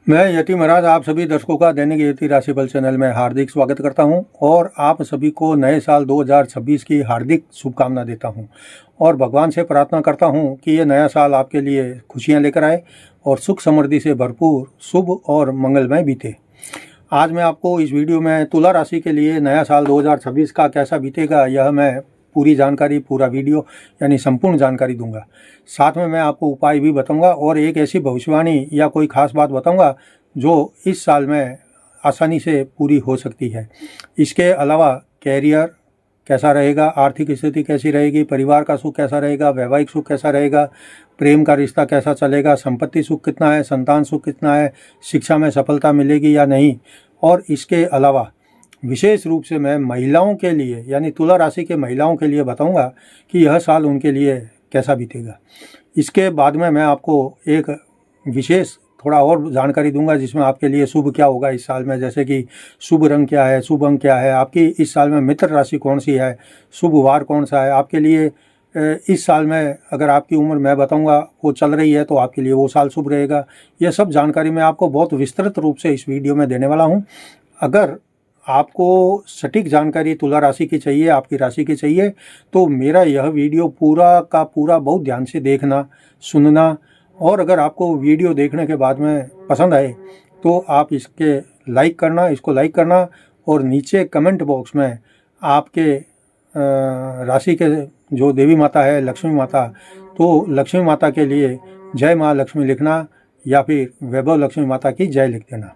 मैं यति महाराज आप सभी दर्शकों का दैनिक यति राशिफल चैनल में हार्दिक स्वागत करता हूं और आप सभी को नए साल 2026 की हार्दिक शुभकामना देता हूं और भगवान से प्रार्थना करता हूं कि ये नया साल आपके लिए खुशियां लेकर आए और सुख समृद्धि से भरपूर शुभ और मंगलमय बीते। आज मैं आपको इस वीडियो में तुला राशि के लिए नया साल 2026 का कैसा बीतेगा यह मैं पूरी जानकारी, पूरा वीडियो यानी संपूर्ण जानकारी दूंगा। साथ में मैं आपको उपाय भी बताऊंगा और एक ऐसी भविष्यवाणी या कोई खास बात बताऊंगा जो इस साल में आसानी से पूरी हो सकती है। इसके अलावा कैरियर कैसा रहेगा, आर्थिक स्थिति कैसी रहेगी, परिवार का सुख कैसा रहेगा, वैवाहिक सुख कैसा रहेगा, प्रेम का रिश्ता कैसा चलेगा, संपत्ति सुख कितना है, संतान सुख कितना है, शिक्षा में सफलता मिलेगी या नहीं। और इसके अलावा विशेष रूप से मैं महिलाओं के लिए यानी तुला राशि के महिलाओं के लिए बताऊंगा कि यह साल उनके लिए कैसा बीतेगा। इसके बाद में मैं आपको एक विशेष थोड़ा और जानकारी दूंगा जिसमें आपके लिए शुभ क्या होगा इस साल में, जैसे कि शुभ रंग क्या है, शुभ अंक क्या है, आपकी इस साल में मित्र राशि कौन सी है, शुभ वार कौन सा है आपके लिए। इस साल में अगर आपकी उम्र मैं बताऊंगा वो चल रही है तो आपके लिए वो साल शुभ रहेगा। यह सब जानकारी मैं आपको बहुत विस्तृत रूप से इस वीडियो में देने वाला हूँ। अगर आपको सटीक जानकारी तुला राशि की चाहिए, आपकी राशि की चाहिए, तो मेरा यह वीडियो पूरा का पूरा बहुत ध्यान से देखना, सुनना। और अगर आपको वीडियो देखने के बाद में पसंद आए तो आप इसको लाइक करना और नीचे कमेंट बॉक्स में आपके राशि के जो देवी माता है लक्ष्मी माता, तो लक्ष्मी माता के लिए जय माँ लक्ष्मी लिखना या फिर वैभव लक्ष्मी माता की जय लिख देना।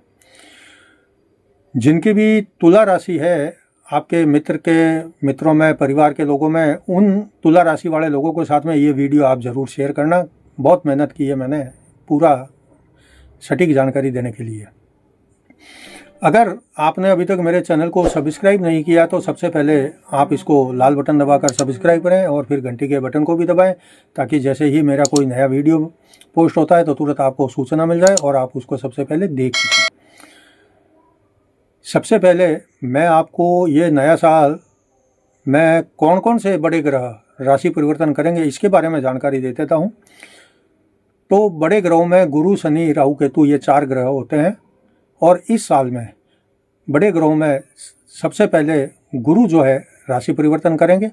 जिनकी भी तुला राशि है, आपके मित्रों में, परिवार के लोगों में, उन तुला राशि वाले लोगों के साथ में ये वीडियो आप ज़रूर शेयर करना। बहुत मेहनत की है मैंने पूरा सटीक जानकारी देने के लिए। अगर आपने अभी तक मेरे चैनल को सब्सक्राइब नहीं किया तो सबसे पहले आप इसको लाल बटन दबाकर सब्सक्राइब करें और फिर घंटी के बटन को भी दबाएं ताकि जैसे ही मेरा कोई नया वीडियो पोस्ट होता है तो तुरंत आपको सूचना मिल जाए और आप उसको सबसे पहले देख सकें। सबसे पहले मैं आपको ये नया साल में कौन कौन से बड़े ग्रह राशि परिवर्तन करेंगे इसके बारे में जानकारी दे देता हूँ। तो बड़े ग्रहों में गुरु, शनि, राहु, केतु ये 4 ग्रह होते हैं और इस साल में बड़े ग्रहों में सबसे पहले गुरु जो है राशि परिवर्तन करेंगे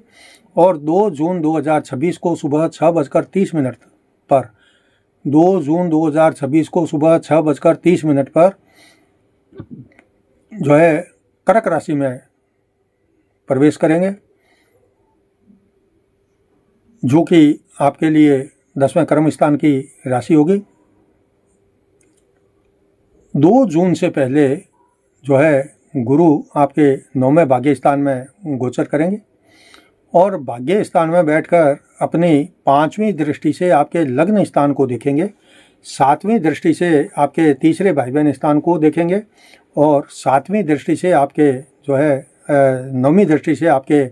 और 2 जून 2026 को सुबह 6:30 पर 2 जून 2026 को सुबह 6:30 पर जो है कर्क राशि में प्रवेश करेंगे, जो कि आपके लिए 10वें कर्म स्थान की राशि होगी। 2 जून से पहले जो है गुरु आपके 9वें भाग्य स्थान में गोचर करेंगे और भाग्य स्थान में बैठकर अपनी 5वीं दृष्टि से आपके लग्न स्थान को देखेंगे, 7वीं दृष्टि से आपके तीसरे भाई बहन स्थान को देखेंगे और 7वीं दृष्टि से आपके जो है 9वीं दृष्टि से आपके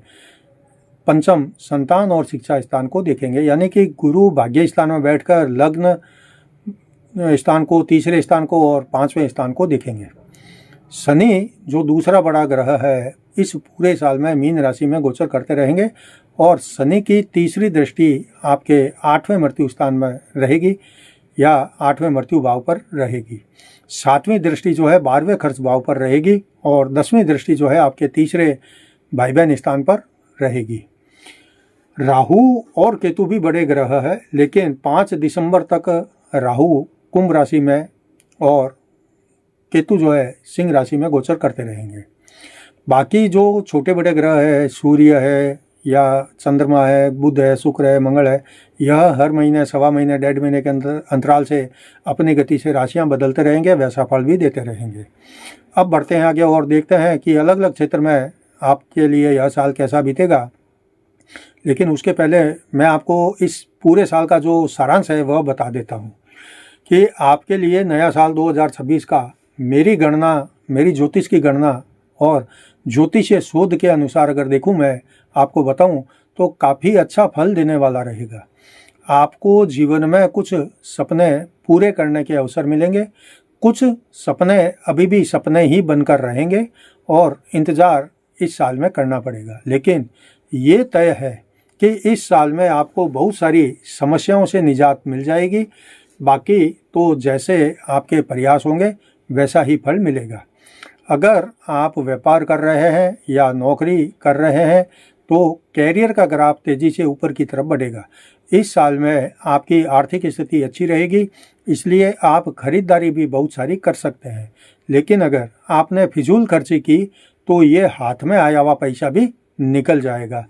पंचम संतान और शिक्षा स्थान को देखेंगे। यानी कि गुरु भाग्य स्थान में बैठकर लग्न स्थान को, तीसरे स्थान को और 5वें स्थान को देखेंगे। शनि जो दूसरा बड़ा ग्रह है इस पूरे साल में मीन राशि में गोचर करते रहेंगे और शनि की तीसरी दृष्टि आपके 8वें मृत्यु स्थान में रहेगी या 8वें मृत्यु भाव पर रहेगी। 7वीं दृष्टि जो है 12वें खर्च भाव पर रहेगी और 10वीं दृष्टि जो है आपके तीसरे भाई बहन स्थान पर रहेगी। राहु और केतु भी बड़े ग्रह है, लेकिन 5 दिसंबर तक राहु कुंभ राशि में और केतु जो है सिंह राशि में गोचर करते रहेंगे। बाकी जो छोटे बड़े ग्रह है, सूर्य है या चंद्रमा है, बुध है, शुक्र है, मंगल है, यह हर महीने, सवा महीने, 1.5 महीने के अंतराल से अपनी गति से राशियां बदलते रहेंगे, वैसा फल भी देते रहेंगे। अब बढ़ते हैं आगे और देखते हैं कि अलग अलग क्षेत्र में आपके लिए यह साल कैसा बीतेगा। लेकिन उसके पहले मैं आपको इस पूरे साल का जो सारांश है वह बता देता हूँ कि आपके लिए नया साल 2026 का मेरी गणना, मेरी ज्योतिष की गणना और ज्योतिषीय शोध के अनुसार अगर देखूं मैं आपको बताऊं तो काफ़ी अच्छा फल देने वाला रहेगा। आपको जीवन में कुछ सपने पूरे करने के अवसर मिलेंगे, कुछ सपने अभी भी सपने ही बनकर रहेंगे और इंतज़ार इस साल में करना पड़ेगा। लेकिन ये तय है कि इस साल में आपको बहुत सारी समस्याओं से निजात मिल जाएगी बाकी तो जैसे आपके प्रयास होंगे वैसा ही फल मिलेगा। अगर आप व्यापार कर रहे हैं या नौकरी कर रहे हैं तो कैरियर का ग्राफ तेज़ी से ऊपर की तरफ बढ़ेगा। इस साल में आपकी आर्थिक स्थिति अच्छी रहेगी, इसलिए आप खरीदारी भी बहुत सारी कर सकते हैं। लेकिन अगर आपने फिजूल खर्ची की तो ये हाथ में आया हुआ पैसा भी निकल जाएगा।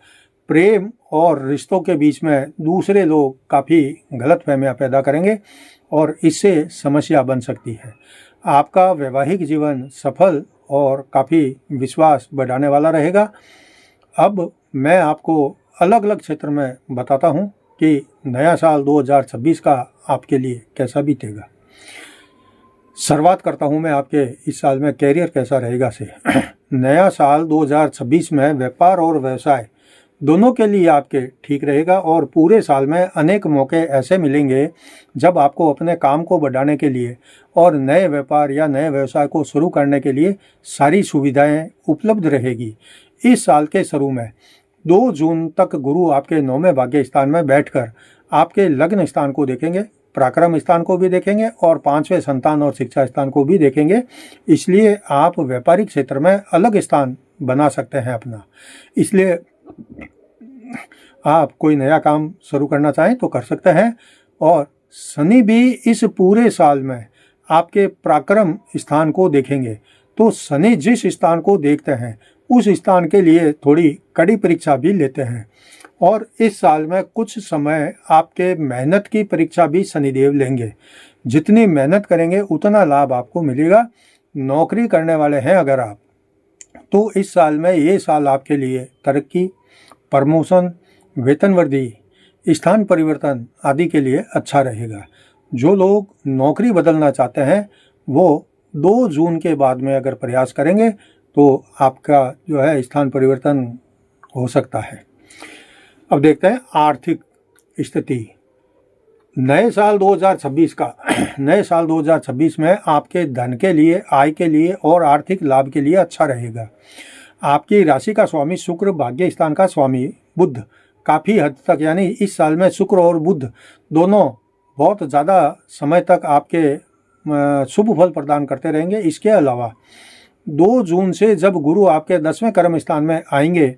प्रेम और रिश्तों के बीच में दूसरे लोग काफ़ी गलतफहमियां पैदा करेंगे और इससे समस्या बन सकती है। आपका वैवाहिक जीवन सफल और काफ़ी विश्वास बढ़ाने वाला रहेगा। अब मैं आपको अलग अलग क्षेत्र में बताता हूं कि नया साल 2026 का आपके लिए कैसा बीतेगा। शुरुआत करता हूं मैं आपके इस साल में कैरियर कैसा रहेगा से। नया साल 2026 में व्यापार और व्यवसाय दोनों के लिए आपके ठीक रहेगा और पूरे साल में अनेक मौके ऐसे मिलेंगे जब आपको अपने काम को बढ़ाने के लिए और नए व्यापार या नए व्यवसाय को शुरू करने के लिए सारी सुविधाएं उपलब्ध रहेगी। इस साल के शुरू में 2 जून तक गुरु आपके 9वें भाग्य स्थान में बैठकर आपके लग्न स्थान को देखेंगे, पराक्रम स्थान को भी देखेंगे और 5वें संतान और शिक्षा स्थान को भी देखेंगे। इसलिए आप व्यापारिक क्षेत्र में अलग स्थान बना सकते हैं अपना। इसलिए आप कोई नया काम शुरू करना चाहें तो कर सकते हैं। और शनि भी इस पूरे साल में आपके पराक्रम स्थान को देखेंगे, तो शनि जिस स्थान को देखते हैं उस स्थान के लिए थोड़ी कड़ी परीक्षा भी लेते हैं। और इस साल में कुछ समय आपके मेहनत की परीक्षा भी शनिदेव लेंगे। जितनी मेहनत करेंगे उतना लाभ आपको मिलेगा। नौकरी करने वाले हैं अगर आप, तो इस साल में ये साल आपके लिए तरक्की, प्रमोशन, वेतन वृद्धि, स्थान परिवर्तन आदि के लिए अच्छा रहेगा। जो लोग नौकरी बदलना चाहते हैं वो 2 जून के बाद में अगर प्रयास करेंगे तो आपका जो है स्थान परिवर्तन हो सकता है। अब देखते हैं आर्थिक स्थिति नए साल 2026 में आपके धन के लिए, आय के लिए और आर्थिक लाभ के लिए अच्छा रहेगा। आपकी राशि का स्वामी शुक्र, भाग्य स्थान का स्वामी बुध काफ़ी हद तक, यानी इस साल में शुक्र और बुध दोनों बहुत ज़्यादा समय तक आपके शुभ फल प्रदान करते रहेंगे। इसके अलावा 2 जून से जब गुरु आपके 10वें कर्म स्थान में आएंगे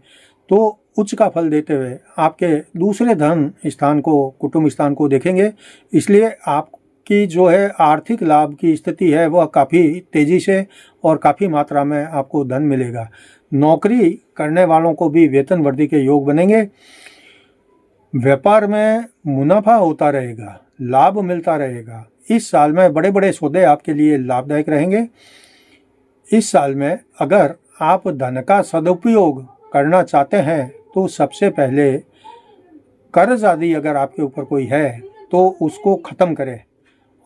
तो उच्च का फल देते हुए आपके दूसरे धन स्थान को, कुटुंब स्थान को देखेंगे। इसलिए आपकी जो है आर्थिक लाभ की स्थिति है वह काफ़ी तेज़ी से और काफ़ी मात्रा में आपको धन मिलेगा। नौकरी करने वालों को भी वेतन वृद्धि के योग बनेंगे। व्यापार में मुनाफा होता रहेगा, लाभ मिलता रहेगा। इस साल में बड़े बड़े सौदे आपके लिए लाभदायक रहेंगे। इस साल में अगर आप धन का सदुपयोग करना चाहते हैं तो सबसे पहले कर्ज आदि अगर आपके ऊपर कोई है तो उसको ख़त्म करें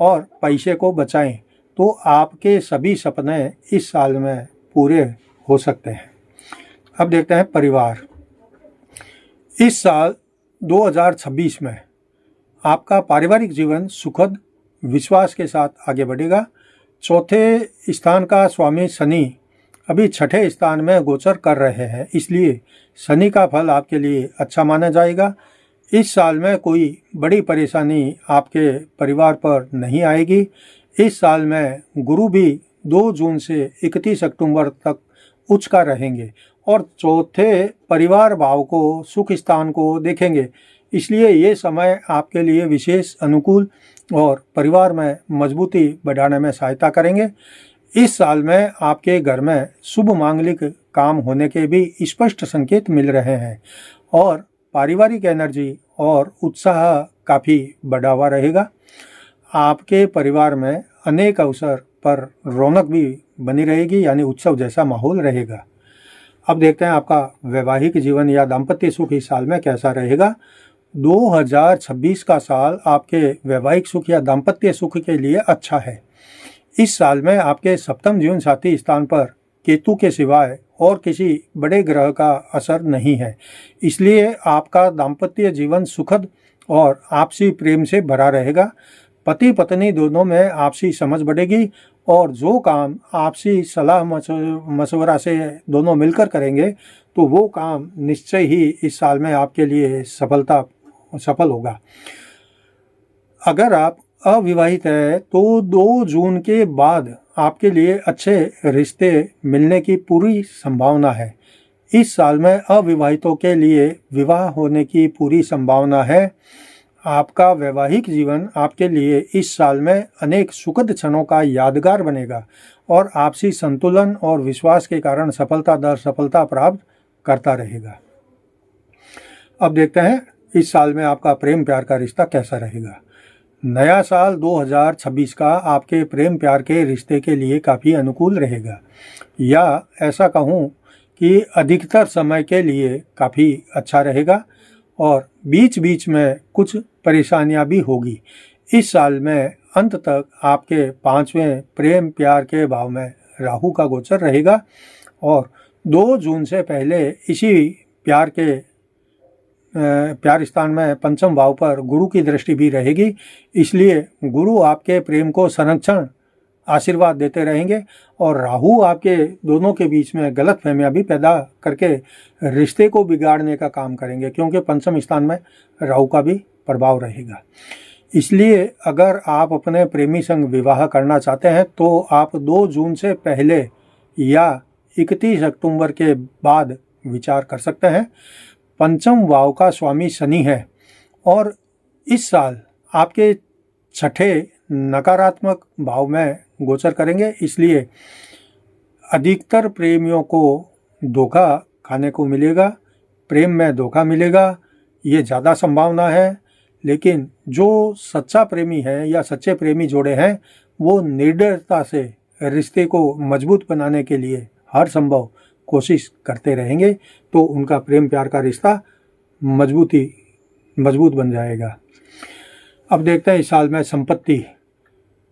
और पैसे को बचाएं, तो आपके सभी सपने इस साल में पूरे हो सकते हैं। अब देखते हैं परिवार। इस साल 2026 में आपका पारिवारिक जीवन सुखद विश्वास के साथ आगे बढ़ेगा। 4थे स्थान का स्वामी शनि अभी 6ठे स्थान में गोचर कर रहे हैं, इसलिए शनि का फल आपके लिए अच्छा माना जाएगा। इस साल में कोई बड़ी परेशानी आपके परिवार पर नहीं आएगी। इस साल में गुरु भी 2 जून से 31 अक्टूबर तक उच्च का रहेंगे और 4थे परिवार भाव को, सुख स्थान को देखेंगे। इसलिए ये समय आपके लिए विशेष अनुकूल और परिवार में मजबूती बढ़ाने में सहायता करेंगे। इस साल में आपके घर में शुभ मांगलिक काम होने के भी स्पष्ट संकेत मिल रहे हैं और पारिवारिक एनर्जी और उत्साह काफ़ी बढ़ा हुआ रहेगा। आपके परिवार में अनेक अवसर पर रौनक भी बनी रहेगी, यानी उत्सव जैसा माहौल रहेगा। अब देखते हैं आपका वैवाहिक जीवन या दाम्पत्य सुख इस साल में कैसा रहेगा। 2026 का साल आपके वैवाहिक सुख या दाम्पत्य सुख के लिए अच्छा है। इस साल में आपके सप्तम जीवन साथी स्थान पर केतु के सिवाय और किसी बड़े ग्रह का असर नहीं है, इसलिए आपका दाम्पत्य जीवन सुखद और आपसी प्रेम से भरा रहेगा। पति पत्नी दोनों में आपसी समझ बढ़ेगी और जो काम आपसी सलाह मशवरा से दोनों मिलकर करेंगे तो वो काम निश्चय ही इस साल में आपके लिए सफल होगा। अगर आप अविवाहित है तो 2 जून के बाद आपके लिए अच्छे रिश्ते मिलने की पूरी संभावना है। इस साल में अविवाहितों के लिए विवाह होने की पूरी संभावना है। आपका वैवाहिक जीवन आपके लिए इस साल में अनेक सुखद क्षणों का यादगार बनेगा और आपसी संतुलन और विश्वास के कारण सफलता दर सफलता प्राप्त करता रहेगा। अब देखते हैं इस साल में आपका प्रेम प्यार का रिश्ता कैसा रहेगा। नया साल 2026 का आपके प्रेम प्यार के रिश्ते के लिए काफ़ी अनुकूल रहेगा, या ऐसा कहूँ कि अधिकतर समय के लिए काफ़ी अच्छा रहेगा और बीच बीच में कुछ परेशानियां भी होगी। इस साल में अंत तक आपके 5वें प्रेम प्यार के भाव में राहु का गोचर रहेगा और 2 जून से पहले इसी प्यार स्थान में 5वें भाव पर गुरु की दृष्टि भी रहेगी। इसलिए गुरु आपके प्रेम को संरक्षण आशीर्वाद देते रहेंगे और राहु आपके दोनों के बीच में गलतफहमियां भी पैदा करके रिश्ते को बिगाड़ने का काम करेंगे, क्योंकि 5वें स्थान में राहु का भी प्रभाव रहेगा। इसलिए अगर आप अपने प्रेमी संग विवाह करना चाहते हैं तो आप 2 जून से पहले या 31 अक्टूबर के बाद विचार कर सकते हैं। 5वें भाव का स्वामी शनि है और इस साल आपके 6ठे नकारात्मक भाव में गोचर करेंगे। इसलिए अधिकतर प्रेमियों को धोखा खाने को मिलेगा, प्रेम में धोखा मिलेगा, ये ज़्यादा संभावना है। लेकिन जो सच्चा प्रेमी है या सच्चे प्रेमी जोड़े हैं वो निर्दयता से रिश्ते को मजबूत बनाने के लिए हर संभव कोशिश करते रहेंगे, तो उनका प्रेम प्यार का रिश्ता मजबूत बन जाएगा। अब देखते हैं इस साल में संपत्ति।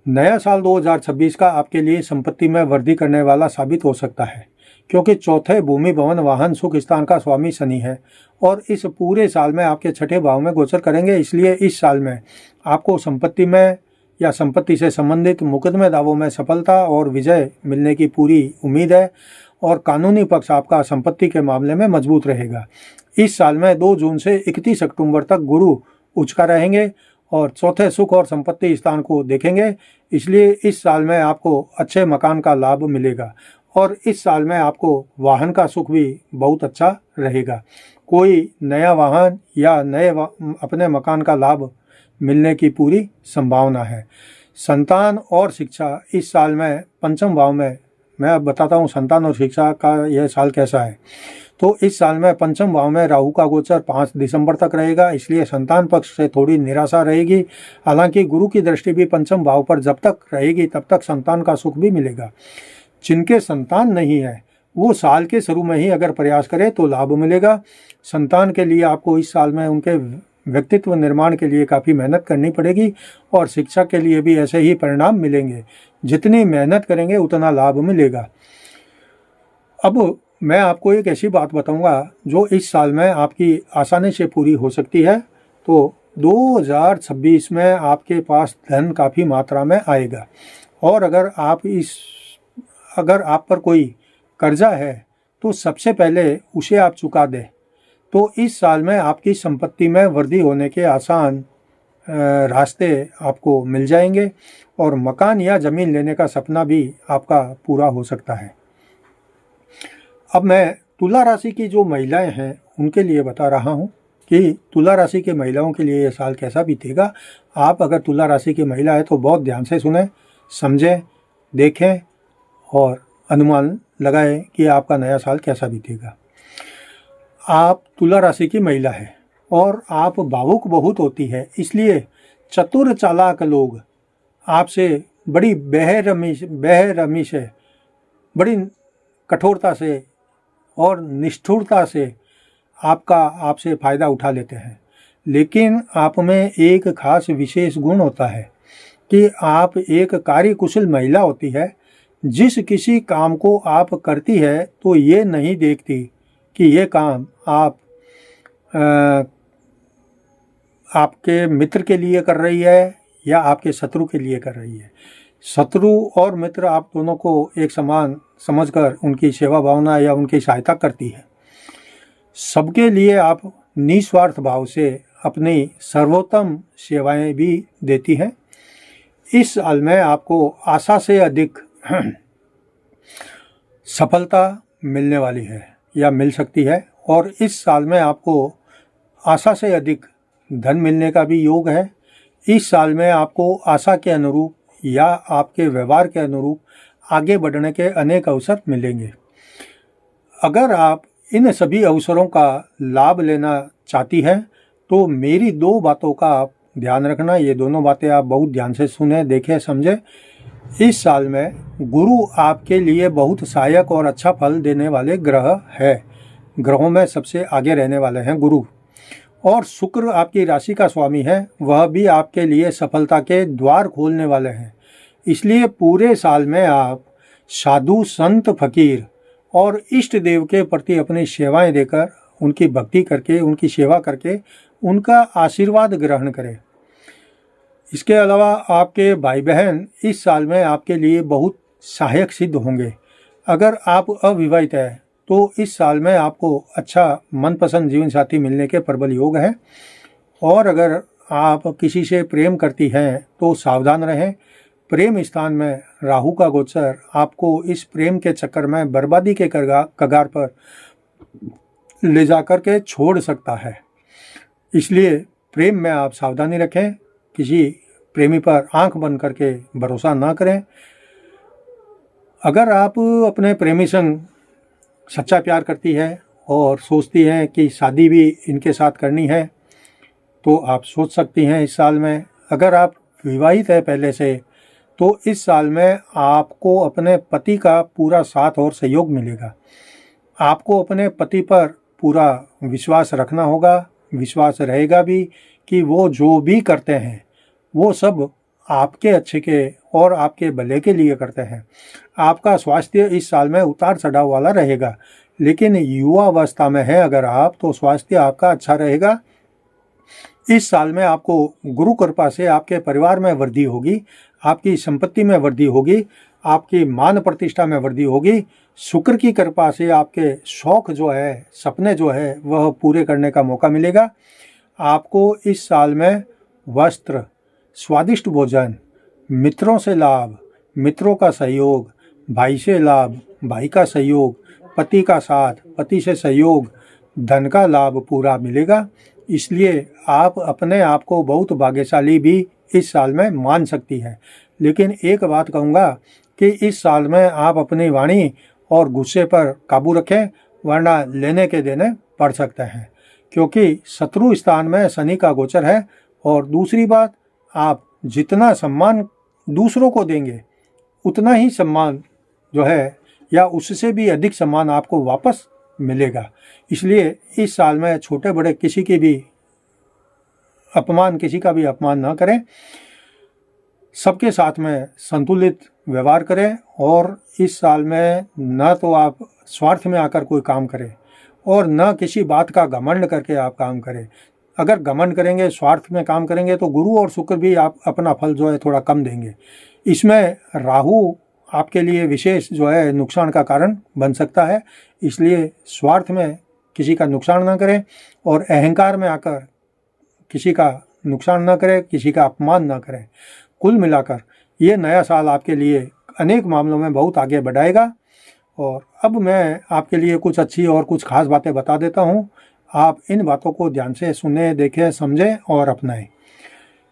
नया साल 2026 का आपके लिए संपत्ति में वृद्धि करने वाला साबित हो सकता है, क्योंकि 4थे भूमि भवन वाहन सुख स्थान का स्वामी शनि है और इस पूरे साल में आपके 6ठे भाव में गोचर करेंगे। इसलिए इस साल में आपको संपत्ति में या संपत्ति से संबंधित मुकदमे दावों में सफलता और विजय मिलने की पूरी उम्मीद है और कानूनी पक्ष आपका संपत्ति के मामले में मजबूत रहेगा। इस साल में 2 जून से 31 अक्टूबर तक गुरु उच्च का रहेंगे और 4थे सुख और संपत्ति स्थान को देखेंगे। इसलिए इस साल में आपको अच्छे मकान का लाभ मिलेगा और इस साल में आपको वाहन का सुख भी बहुत अच्छा रहेगा। कोई नया वाहन या अपने मकान का लाभ मिलने की पूरी संभावना है। संतान और शिक्षा इस साल में 5वें भाव में, मैं अब बताता हूँ संतान और शिक्षा का यह साल कैसा है। तो इस साल में 5वें भाव में राहु का गोचर 5 दिसंबर तक रहेगा, इसलिए संतान पक्ष से थोड़ी निराशा रहेगी। हालांकि गुरु की दृष्टि भी 5वें भाव पर जब तक रहेगी तब तक संतान का सुख भी मिलेगा। जिनके संतान नहीं है वो साल के शुरू में ही अगर प्रयास करें तो लाभ मिलेगा। संतान के लिए आपको इस साल में उनके व्यक्तित्व निर्माण के लिए काफ़ी मेहनत करनी पड़ेगी और शिक्षा के लिए भी ऐसे ही परिणाम मिलेंगे। जितनी मेहनत करेंगे उतना लाभ मिलेगा। अब मैं आपको एक ऐसी बात बताऊंगा जो इस साल में आपकी आसानी से पूरी हो सकती है। तो 2026 में आपके पास धन काफ़ी मात्रा में आएगा और अगर आप पर कोई कर्जा है तो सबसे पहले उसे आप चुका दें, तो इस साल में आपकी संपत्ति में वृद्धि होने के आसान रास्ते आपको मिल जाएंगे और मकान या ज़मीन लेने का सपना भी आपका पूरा हो सकता है। अब मैं तुला राशि की जो महिलाएं हैं उनके लिए बता रहा हूं कि तुला राशि के महिलाओं के लिए ये साल कैसा बीतेगा। आप अगर तुला राशि की महिला है तो बहुत ध्यान से सुने, समझें, देखें और अनुमान लगाएं कि आपका नया साल कैसा बीतेगा। आप तुला राशि की महिला है और आप भावुक बहुत होती है, इसलिए चतुर चालाक लोग आपसे बड़ी बेरहमी से, बड़ी कठोरता से और निष्ठुरता से आपसे फ़ायदा उठा लेते हैं। लेकिन आप में एक खास विशेष गुण होता है कि आप एक कार्यकुशल महिला होती है। जिस किसी काम को आप करती है तो ये नहीं देखती कि ये काम आपके मित्र के लिए कर रही है या आपके शत्रु के लिए कर रही है। शत्रु और मित्र आप दोनों को एक समान समझकर उनकी सेवा भावना या उनकी सहायता करती है। सबके लिए आप निस्वार्थ भाव से अपनी सर्वोत्तम सेवाएं भी देती हैं। इस साल में आपको आशा से अधिक सफलता मिलने वाली है या मिल सकती है, और इस साल में आपको आशा से अधिक धन मिलने का भी योग है। इस साल में आपको आशा के अनुरूप या आपके व्यवहार के अनुरूप आगे बढ़ने के अनेक अवसर मिलेंगे। अगर आप इन सभी अवसरों का लाभ लेना चाहती हैं तो मेरी 2 बातों का आप ध्यान रखना। ये दोनों बातें आप बहुत ध्यान से सुने, देखें, समझें। इस साल में गुरु आपके लिए बहुत सहायक और अच्छा फल देने वाले ग्रह है। ग्रहों में सबसे आगे रहने वाले हैं गुरु, और शुक्र आपकी राशि का स्वामी है, वह भी आपके लिए सफलता के द्वार खोलने वाले हैं। इसलिए पूरे साल में आप साधु, संत, फकीर और इष्ट देव के प्रति अपनी सेवाएं देकर, उनकी भक्ति करके, उनकी सेवा करके उनका आशीर्वाद ग्रहण करें। इसके अलावा आपके भाई बहन इस साल में आपके लिए बहुत सहायक सिद्ध होंगे। अगर आप अविवाहित हैं तो इस साल में आपको अच्छा मनपसंद जीवन साथी मिलने के प्रबल योग हैं, और अगर आप किसी से प्रेम करती हैं तो सावधान रहें। प्रेम स्थान में राहु का गोचर आपको इस प्रेम के चक्कर में बर्बादी के कगार पर ले जाकर के छोड़ सकता है। इसलिए प्रेम में आप सावधानी रखें, किसी प्रेमी पर आंख बंद करके भरोसा ना करें। अगर आप अपने प्रेमी संग सच्चा प्यार करती है और सोचती हैं कि शादी भी इनके साथ करनी है तो आप सोच सकती हैं इस साल में। अगर आप विवाहित है पहले से तो इस साल में आपको अपने पति का पूरा साथ और सहयोग मिलेगा। आपको अपने पति पर पूरा विश्वास रखना होगा, विश्वास रहेगा भी कि वो जो भी करते हैं वो सब आपके अच्छे के और आपके भले के लिए करते हैं। आपका स्वास्थ्य इस साल में उतार चढ़ाव वाला रहेगा, लेकिन युवा अवस्था में है अगर आप, तो स्वास्थ्य आपका अच्छा रहेगा। इस साल में आपको गुरु कृपा से आपके परिवार में वृद्धि होगी, आपकी संपत्ति में वृद्धि होगी, आपकी मान प्रतिष्ठा में वृद्धि होगी। शुक्र की कृपा से आपके शौक जो है, सपने जो है, वह पूरे करने का मौका मिलेगा। आपको इस साल में वस्त्र, स्वादिष्ट भोजन, मित्रों से लाभ, मित्रों का सहयोग, भाई से लाभ, भाई का सहयोग, पति का साथ, पति से सहयोग, धन का लाभ पूरा मिलेगा। इसलिए आप अपने आप को बहुत भाग्यशाली भी इस साल में मान सकती है। लेकिन एक बात कहूँगा कि इस साल में आप अपनी वाणी और गुस्से पर काबू रखें, वरना लेने के देने पड़ सकते हैं, क्योंकि शत्रु स्थान में शनि का गोचर है। और दूसरी बात, आप जितना सम्मान दूसरों को देंगे उतना ही सम्मान जो है या उससे भी अधिक सम्मान आपको वापस मिलेगा। इसलिए इस साल में छोटे बड़े किसी का भी अपमान ना करें, सबके साथ में संतुलित व्यवहार करें। और इस साल में न तो आप स्वार्थ में आकर कोई काम करें और न किसी बात का घमंड करके आप काम करें। अगर घमंड करेंगे, स्वार्थ में काम करेंगे तो गुरु और शुक्र भी आप अपना फल जो है थोड़ा कम देंगे। इसमें राहु आपके लिए विशेष जो है नुकसान का कारण बन सकता है। इसलिए स्वार्थ में किसी का नुकसान ना करें और अहंकार में आकर किसी का नुकसान ना करें, किसी का अपमान ना करें। कुल मिलाकर ये नया साल आपके लिए अनेक मामलों में बहुत आगे बढ़ाएगा। और अब मैं आपके लिए कुछ अच्छी और कुछ खास बातें बता देता हूँ। आप इन बातों को ध्यान से सुने, देखें, समझें और अपनाएं।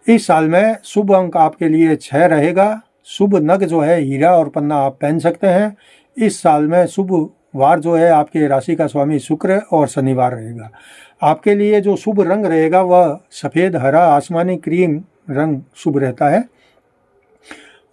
इस साल में शुभ अंक आपके लिए 6 रहेगा। शुभ नग जो है हीरा और पन्ना आप पहन सकते हैं। इस साल में शुभ वार जो है आपके राशि का स्वामी शुक्र और शनिवार रहेगा। आपके लिए जो शुभ रंग रहेगा वह सफ़ेद, हरा, आसमानी, क्रीम रंग शुभ रहता है।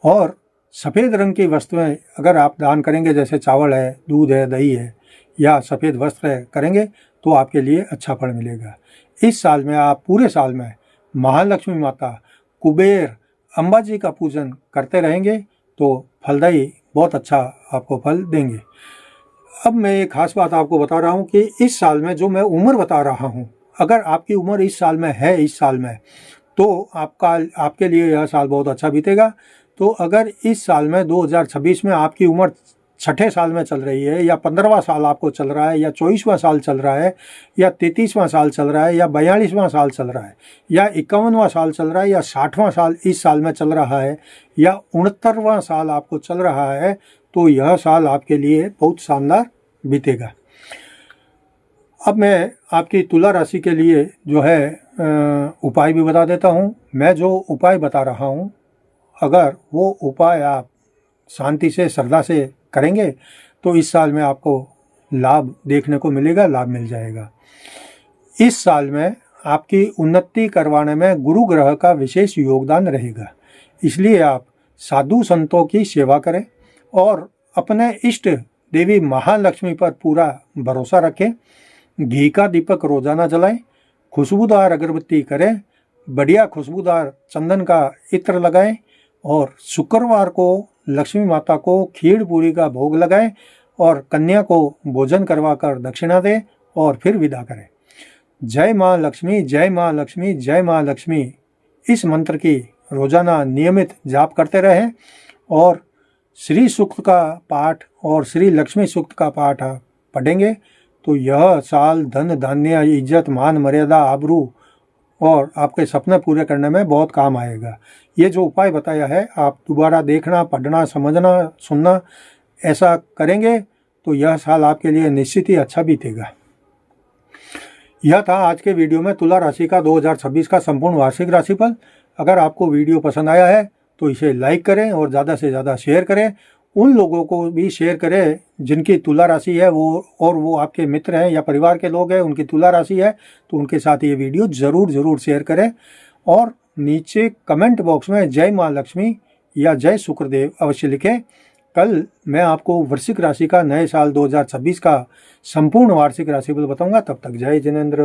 और सफ़ेद रंग की वस्तुएं अगर आप दान करेंगे, जैसे चावल है, दूध है, दही है या सफ़ेद वस्त्र है, करेंगे तो आपके लिए अच्छा फल मिलेगा। इस साल में आप पूरे साल में महालक्ष्मी माता, कुबेर, अम्बा जी का पूजन करते रहेंगे तो फलदायी बहुत अच्छा आपको फल देंगे। अब मैं एक खास बात आपको बता रहा हूँ कि इस साल में जो मैं उम्र बता रहा हूँ, अगर आपकी उम्र इस साल में है, इस साल में, तो आपके लिए यह साल बहुत अच्छा बीतेगा। तो अगर इस साल में 2026 में आपकी उम्र छठे साल में चल रही है, या 15वां साल आपको चल रहा है, या 24वां साल चल रहा है, या 33वां साल चल रहा है, या 42वां साल चल रहा है, या 51वां साल चल रहा है, या 60वां साल इस साल में चल रहा है, या 69वां साल आपको चल रहा है, तो यह साल आपके लिए बहुत शानदार बीतेगा। अब मैं आपकी तुला राशि के लिए जो है उपाय भी बता देता हूँ। मैं जो उपाय बता रहा हूँ, अगर वो उपाय आप शांति से, श्रद्धा से करेंगे तो इस साल में आपको लाभ देखने को मिलेगा, लाभ मिल जाएगा। इस साल में आपकी उन्नति करवाने में गुरु ग्रह का विशेष योगदान रहेगा, इसलिए आप साधु संतों की सेवा करें और अपने इष्ट देवी महालक्ष्मी पर पूरा भरोसा रखें। घी का दीपक रोजाना जलाएं, खुशबूदार अगरबत्ती करें, बढ़िया खुशबूदार चंदन का इत्र लगाएं और शुक्रवार को लक्ष्मी माता को खीर पूरी का भोग लगाएं और कन्या को भोजन करवा कर दक्षिणा दें और फिर विदा करें। जय माँ लक्ष्मी, जय माँ लक्ष्मी, जय माँ लक्ष्मी, इस मंत्र की रोजाना नियमित जाप करते रहें और श्री सूक्त का पाठ और श्री लक्ष्मी सूक्त का पाठ आप पढ़ेंगे तो यह साल धन धान्य, इज्जत, मान, मर्यादा, आबरू और आपके सपने पूरे करने में बहुत काम आएगा। ये जो उपाय बताया है आप दोबारा देखना, पढ़ना, समझना, सुनना, ऐसा करेंगे तो यह साल आपके लिए निश्चित ही अच्छा बीतेगा। यह था आज के वीडियो में तुला राशि का 2026 का संपूर्ण वार्षिक राशिफल। अगर आपको वीडियो पसंद आया है तो इसे लाइक करें और ज़्यादा से ज़्यादा शेयर करें। उन लोगों को भी शेयर करें जिनकी तुला राशि है वो आपके मित्र हैं या परिवार के लोग हैं, उनकी तुला राशि है, तो उनके साथ ये वीडियो ज़रूर शेयर करें। और नीचे कमेंट बॉक्स में जय माँ लक्ष्मी या जय शुक्रदेव अवश्य लिखें। कल मैं आपको वृश्चिक राशि का नए साल 2026 का संपूर्ण वार्षिक राशिफल बताऊंगा। तब तक जय जिनेंद्र।